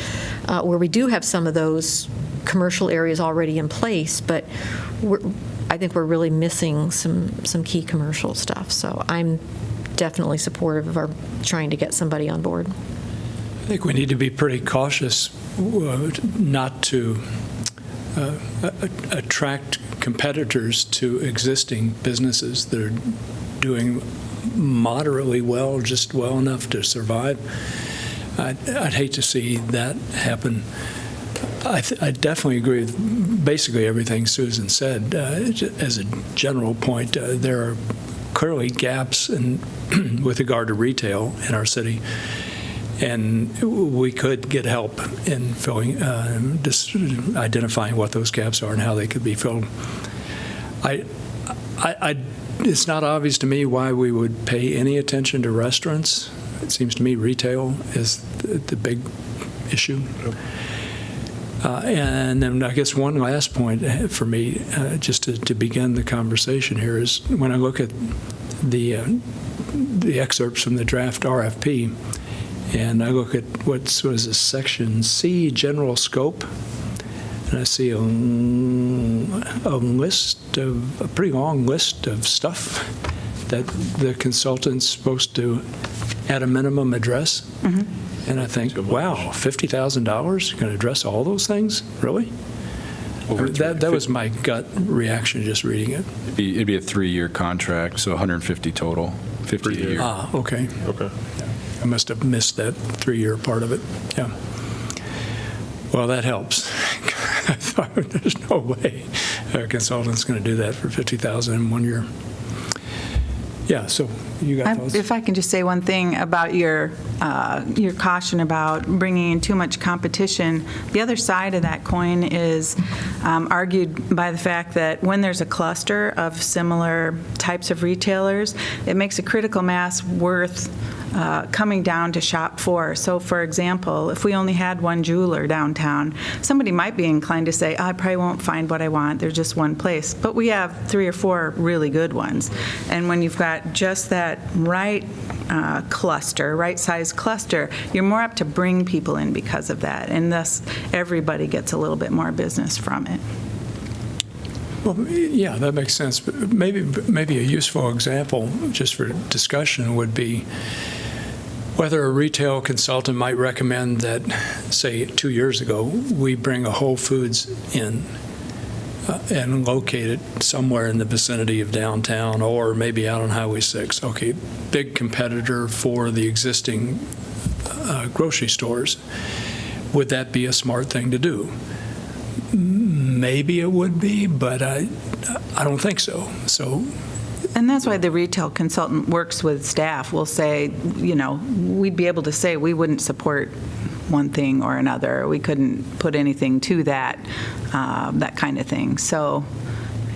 where we do have some of those commercial areas already in place, but I think we're really missing some key commercial stuff. So I'm definitely supportive of our trying to get somebody on board. I think we need to be pretty cautious not to attract competitors to existing businesses that are doing moderately well, just well enough to survive. I'd hate to see that happen. I definitely agree with basically everything Susan said. As a general point, there are clearly gaps with regard to retail in our city, and we could get help in filling, just identifying what those gaps are and how they could be filled. It's not obvious to me why we would pay any attention to restaurants. It seems to me retail is the big issue. And then I guess one last point for me, just to begin the conversation here, is when I look at the excerpts from the draft RFP, and I look at what is this, Section C, General Scope, and I see a pretty long list of stuff that the consultant's supposed to, at a minimum, address. Mm-hmm. And I think, wow, $50,000 can address all those things? Really? That was my gut reaction just reading it. It'd be a 3-year contract, so 150 total, 50 a year. Okay. Okay. I must have missed that 3-year part of it. Yeah. Well, that helps. I thought there's no way a consultant's going to do that for $50,000 in 1 year. Yeah, so you got those? If I can just say one thing about your caution about bringing in too much competition, the other side of that coin is argued by the fact that when there's a cluster of similar types of retailers, it makes a critical mass worth coming down to shop for. So, for example, if we only had one jeweler downtown, somebody might be inclined to say, I probably won't find what I want, there's just one place. But we have 3 or 4 really good ones. And when you've got just that right cluster, right size cluster, you're more apt to bring people in because of that. And thus, everybody gets a little bit more business from it. Well, yeah, that makes sense. But maybe a useful example, just for discussion, would be whether a retail consultant might recommend that, say, 2 years ago, we bring a Whole Foods in and locate it somewhere in the vicinity of downtown or maybe out on Highway 6. Okay, big competitor for the existing grocery stores. Would that be a smart thing to do? Maybe it would be, but I don't think so. And that's why the retail consultant works with staff. We'll say, we'd be able to say we wouldn't support one thing or another. We couldn't put anything to that kind of thing. So,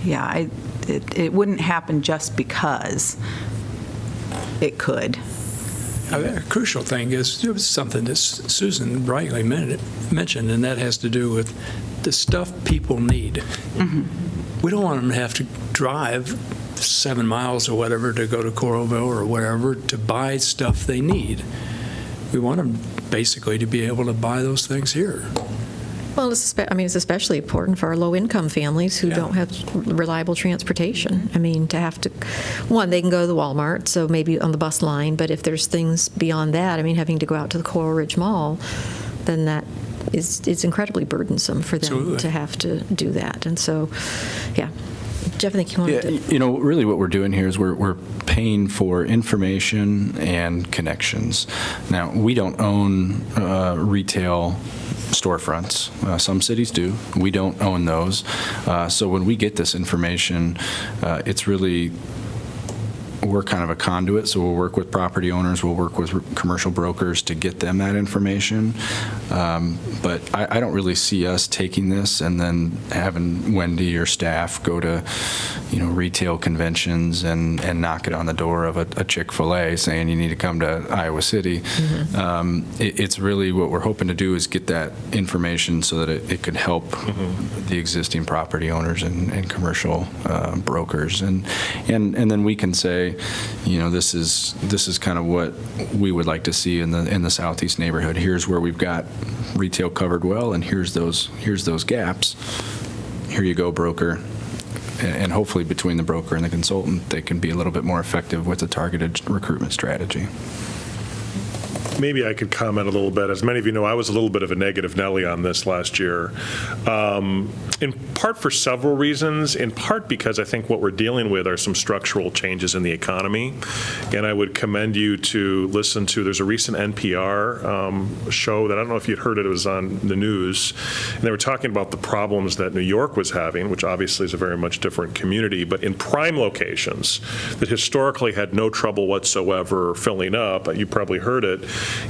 yeah, it wouldn't happen just because it could. A crucial thing is something that Susan rightly mentioned, and that has to do with the stuff people need. Mm-hmm. We don't want them to have to drive 7 miles or whatever to go to Coralville or wherever to buy stuff they need. We want them basically to be able to buy those things here. Well, it's especially important for our low-income families who don't have reliable transportation. I mean, to have to, one, they can go to the Walmart, so maybe on the bus line, but if there's things beyond that, having to go out to the Coral Ridge Mall, then that it's incredibly burdensome for them to have to do that. And so, yeah. Jeff, I think you wanted to... really what we're doing here is we're paying for information and connections. Now, we don't own retail storefronts. Some cities do. We don't own those. So when we get this information, it's really... We're kind of a conduit, so we'll work with property owners, we'll work with commercial brokers to get them that information. But I don't really see us taking this and then having Wendy or staff go to, retail conventions and knock it on the door of a Chick-fil-A saying you need to come to Iowa City. Mm-hmm. It's really what we're hoping to do is get that information so that it could help the existing property owners and commercial brokers. And then we can say, this is kind of what we would like to see in the southeast neighborhood. Here's where we've got retail covered well, and here's those gaps. Here you go, broker. And hopefully between the broker and the consultant, they can be a little bit more effective with a targeted recruitment strategy. Maybe I could comment a little bit. As many of you know, I was a little bit of a negative Nelly on this last year, in part for several reasons, in part because I think what we're dealing with are some structural changes in the economy. And I would commend you to listen to, there's a recent NPR show that I don't know if you'd heard it was on the news, and they were talking about the problems that New York was having, which obviously is a very much different community, but in prime locations that historically had no trouble whatsoever filling up. You probably heard it.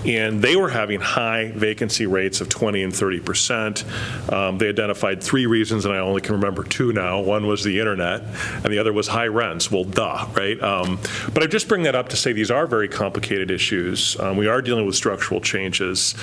And they were having high vacancy rates of 20 and 30%. They identified 3 reasons, and I only can remember 2 now. One was the internet, and the other was high rents. Well, duh, right? But I just bring that up to say these are very complicated issues. We are dealing with structural changes.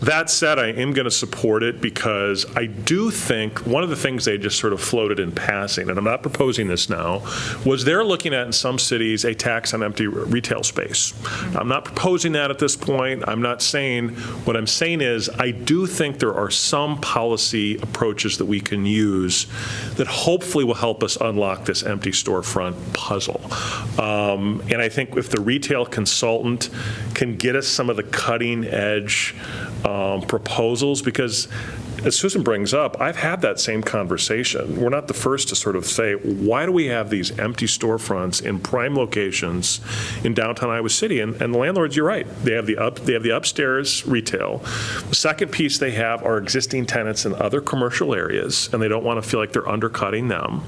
That said, I am going to support it because I do think one of the things they just sort of floated in passing, and I'm not proposing this now, was they're looking at in some cities a tax on empty retail space. I'm not proposing that at this point. I'm not saying, what I'm saying is I do think there are some policy approaches that we can use that hopefully will help us unlock this empty storefront puzzle. And I think if the retail consultant can get us some of the cutting edge proposals, because as Susan brings up, I've had that same conversation. We're not the first to sort of say, why do we have these empty storefronts in prime locations in downtown Iowa City? And the landlords, you're right, they have the upstairs retail. The second piece they have are existing tenants in other commercial areas, and they don't want to feel like they're undercutting them.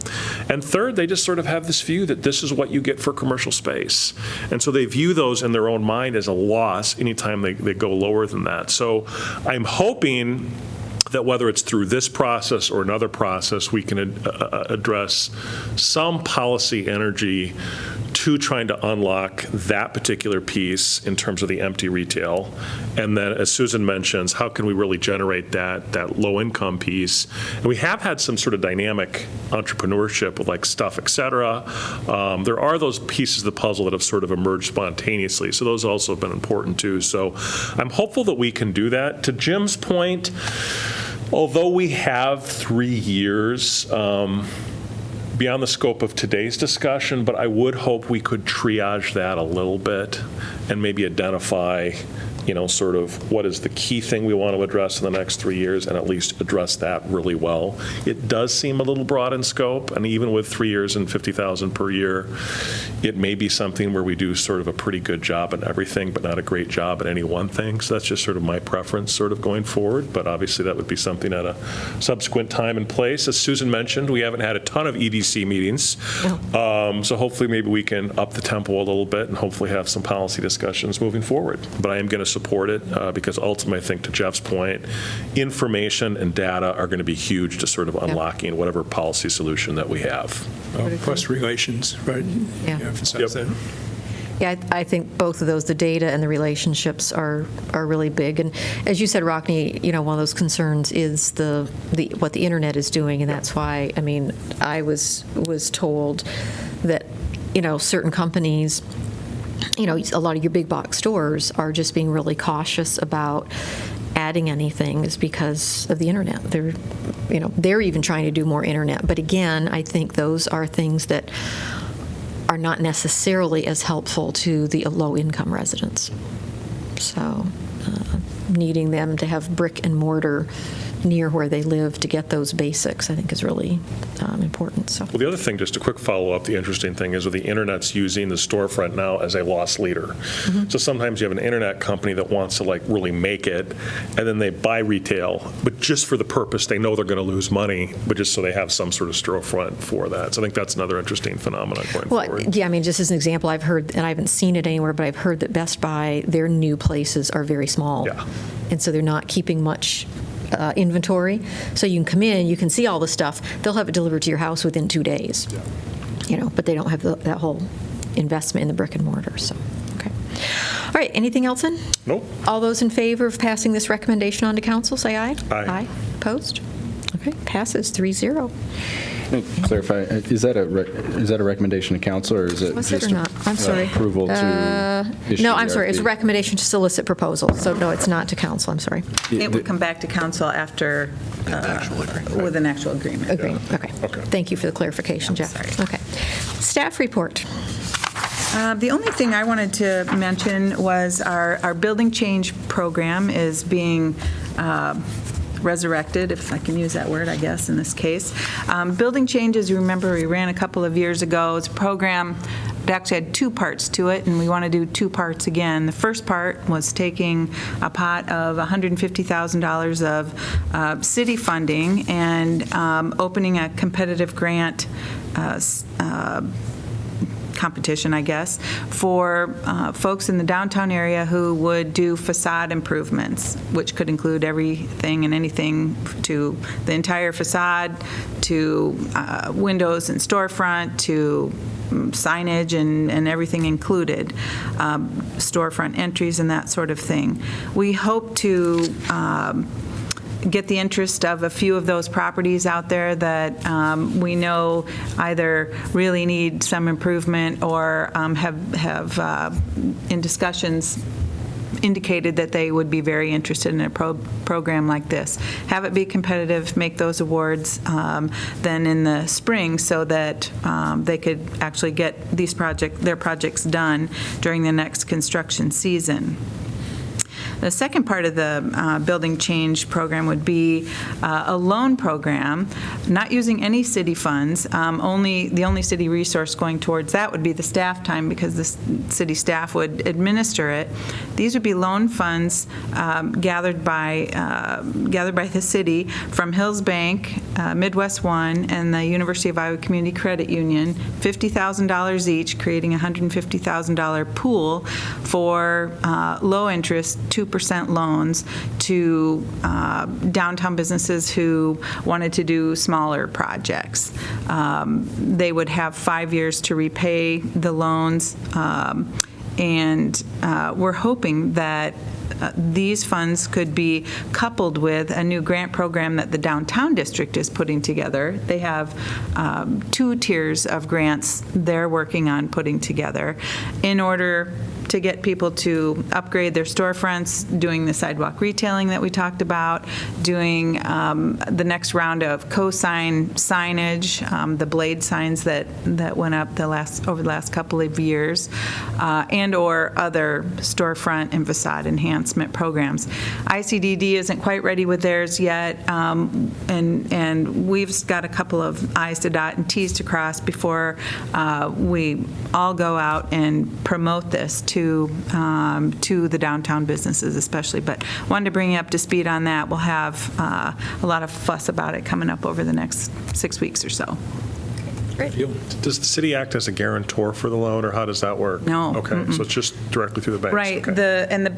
And third, they just sort of have this view that this is what you get for commercial space. And so they view those in their own mind as a loss anytime they go lower than that. So I'm hoping that whether it's through this process or another process, we can address some policy energy to trying to unlock that particular piece in terms of the empty retail. And then, as Susan mentions, how can we really generate that low-income piece? And we have had some sort of dynamic entrepreneurship with like Stuff, et cetera. There are those pieces of the puzzle that have sort of emerged spontaneously. So those also have been important too. So I'm hopeful that we can do that. To Jim's point, although we have 3 years beyond the scope of today's discussion, but I would hope we could triage that a little bit and maybe identify, sort of what is the key thing we want to address in the next 3 years and at least address that really well. It does seem a little broad in scope, and even with 3 years and $50,000 per year, it may be something where we do sort of a pretty good job at everything, but not a great job at any one thing. So that's just sort of my preference sort of going forward, but obviously that would be something at a subsequent time and place. As Susan mentioned, we haven't had a ton of EDC meetings, so hopefully maybe we can up the tempo a little bit and hopefully have some policy discussions moving forward. But I am going to support it because ultimately I think, to Jeff's point, information and data are going to be huge to sort of unlocking whatever policy solution that we have. Plus relations, right? Yeah. You emphasize that. Yeah, I think both of those, the data and the relationships, are really big. And as you said, Rockne, one of those concerns is what the internet is doing, and that's why, I was told that, certain companies, a lot of your big box stores are just being really cautious about adding anything is because of the internet. They're even trying to do more internet. But again, I think those are things that are not necessarily as helpful to the low-income residents. So needing them to have brick and mortar near where they live to get those basics, I think, is really important. So. Well, the other thing, just a quick follow-up, the interesting thing is with the internet's using the storefront now as a loss leader. Mm-hmm. So sometimes you have an internet company that wants to really make it, and then they buy retail, but just for the purpose they know they're going to lose money, but just so they have some sort of storefront for that. So I think that's another interesting phenomenon going forward. Yeah, just as an example, I've heard, and I haven't seen it anywhere, but I've heard that Best Buy, their new places are very small. Yeah. And so they're not keeping much inventory. So you can come in, you can see all the stuff. They'll have it delivered to your house within 2 days. Yeah. But they don't have that whole investment in the brick and mortar. So, okay. All right, anything else in? Nope. All those in favor of passing this recommendation on to council, say aye. Aye. Opposed? Okay, passes 3-0. Clarify, is that a recommendation to council, or is it Was just it or not? I'm sorry. Approval to issue No, the I'm sorry. It's a RFP? recommendation to solicit proposals. So no, it's not to council. I'm sorry. It would come back to council after, with an actual agreement. Agreement. Okay. Okay. Thank you for the clarification, Jeff. sorry. Okay. Staff report. The only thing I wanted to mention was our building change program is being resurrected, if I can use that word, I guess, in this case. Building change, as you remember, we ran a couple of years ago. It's a program that actually had two parts to it, and we want to do two parts again. The first part was taking a pot of $150,000 of city funding and opening a competitive grant competition, I guess, for folks in the downtown area who would do facade improvements, which could include everything and anything to the entire facade, to windows and storefront, to signage and everything included, storefront entries and that sort of thing. We hope to get the interest of a few of those properties out there that we know either really need some improvement or have in discussions indicated that they would be very interested in a program like this. Have it be competitive, make those awards then in the spring so that they could actually get their projects done during the next construction season. The second part of the building change program would be a loan program, not using any city funds. The only city resource going towards that would be the staff time because the city staff would administer it. These would be loan funds gathered by the city from Hills Bank, Midwest One, and the University of Iowa Community Credit Union, $50,000 each, creating a $150,000 pool for low interest, 2% loans to downtown businesses who wanted to do smaller projects. They would have 5 years to repay the loans, and we're hoping that these funds could be coupled with a new grant program that the downtown district is putting together. They have 2 tiers of grants they're working on putting together in order to get people to upgrade their storefronts, doing the sidewalk retailing that we talked about, doing the next round of co-sign signage, the blade signs that went up over the last couple of years, and or other storefront and facade enhancement programs. ICDD isn't quite ready with theirs yet, and we've got a couple of I's to dot and T's to cross before we all go out and promote this to the downtown businesses especially. But wanted to bring you up to speed on that. We'll have a lot of fuss about it coming up over the next 6 weeks or so. Great. Does the city act as a guarantor for the loan, or how does that work? No. Okay, so it's just directly through the banks? Right. Okay. The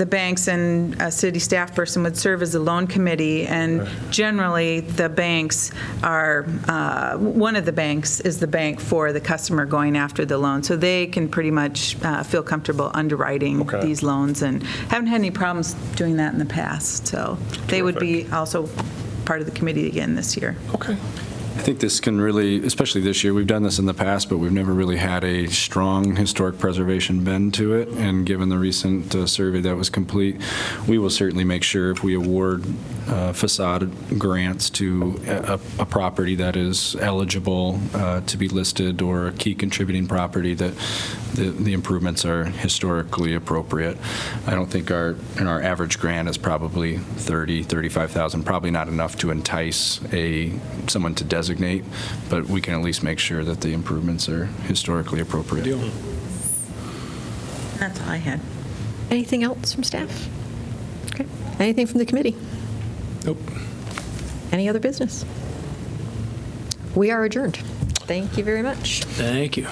banks and a city staff person would serve as a loan committee, and generally the banks are, one of the banks is the bank for the customer going after the loan, so they can pretty much feel comfortable underwriting these loans, and haven't had any problems doing that in the past. So they would be also part of the committee again this year. Okay. I think this can really, especially this year, we've done this in the past, but we've never really had a strong historic preservation bend to it. And given the recent survey that was complete, we will certainly make sure if we award facade grants to a property that is eligible to be listed or a key contributing property, that the improvements are historically appropriate. I don't think our average grant is probably $35,000, probably not enough to entice someone to designate, but we can at least make sure that the improvements are historically appropriate. That's all I had. Anything else from staff? Okay. Anything from the committee? Nope. Any other business? We are adjourned. Thank you very much. Thank you.